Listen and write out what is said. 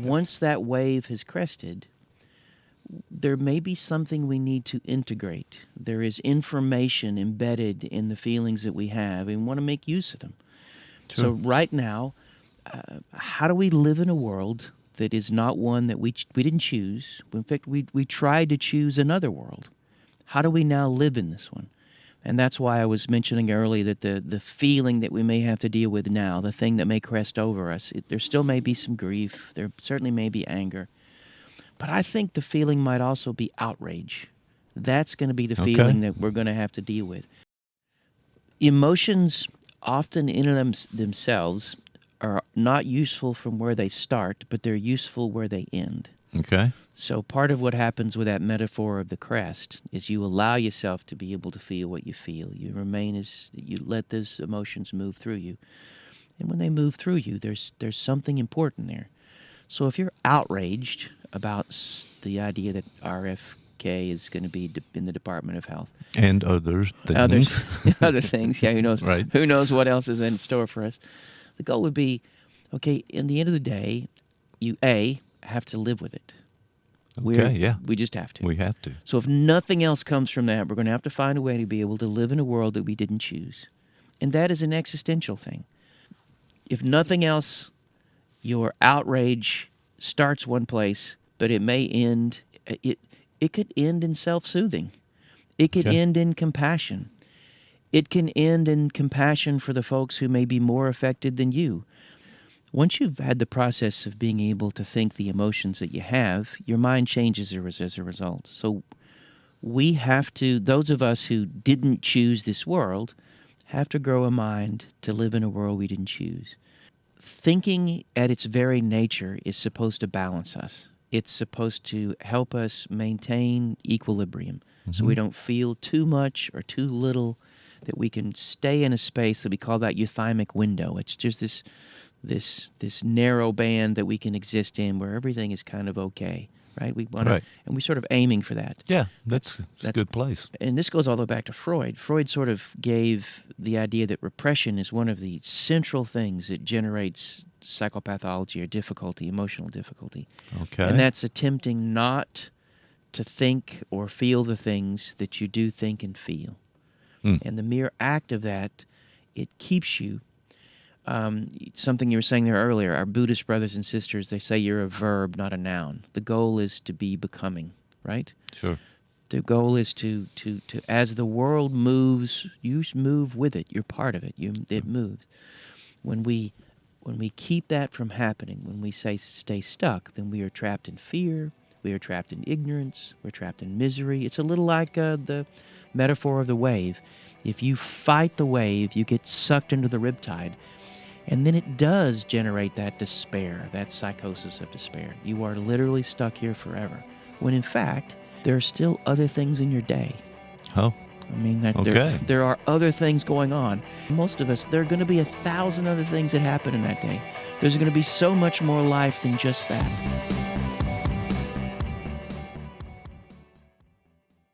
once that wave has crested, there may be something we need to integrate. There is information embedded in the feelings that we have, and we want to make use of them. Sure. So right now, how do we live in a world that is not one that we didn't choose? In fact, we tried to choose another world. How do we now live in this one? And that's why I was mentioning earlier that the feeling that we may have to deal with now, the thing that may crest over us, there still may be some grief. There certainly may be anger. But I think the feeling might also be outrage. That's going to be the feeling that we're going to have to deal with. Emotions often in themselves are not useful from where they start, but they're useful where they end. Okay. So part of what happens with that metaphor of the crest is you allow yourself to be able to feel what you feel. You you let those emotions move through you. And when they move through you, there's something important there. So if you're outraged about the idea that RFK is going to be in the Department of Health. And other things. Other things, yeah, who knows? Right. Who knows what else is in store for us? The goal would be, okay, in the end of the day, you, A, have to live with it. We just have to. We have to. So if nothing else comes from that, we're going to have to find a way to be able to live in a world that we didn't choose. And that is an existential thing. If nothing else, your outrage starts one place, but it may end, it could end in self-soothing. It could end in compassion. It can end in compassion for the folks who may be more affected than you. Once you've had the process of being able to think the emotions that you have, your mind changes as a result. So we have to, those of us who didn't choose this world, have to grow a mind to live in a world we didn't choose. Thinking at its very nature is supposed to balance us. It's supposed to help us maintain equilibrium so we don't feel too much or too little, that we can stay in a space that we call that euthymic window. It's just this narrow band that we can exist in where everything is kind of okay, right? We want to, and we're sort of aiming for that. Yeah, that's a good place. And this goes all the way back to Freud. Freud sort of gave the idea that repression is one of the central things that generates psychopathology or difficulty, emotional difficulty. Okay. And that's attempting not to think or feel the things that you do think and feel. And the mere act of that, it keeps you. Something you were saying there earlier, our Buddhist brothers and sisters, they say you're a verb, not a noun. The goal is to be becoming, right? Sure. The goal is to as the world moves, you move with it. You're part of it. It moves. When we keep that from happening, when we stay stuck, then we are trapped in fear. We are trapped in ignorance. We're trapped in misery. It's a little like the metaphor of the wave. If you fight the wave, you get sucked into the riptide. And then it does generate that despair, that psychosis of despair. You are literally stuck here forever. When in fact, there are still other things in your day. Oh. I mean, Okay. there are other things going on. Most of us, there are going to be 1,000 other things that happen in that day. There's going to be so much more life than just that.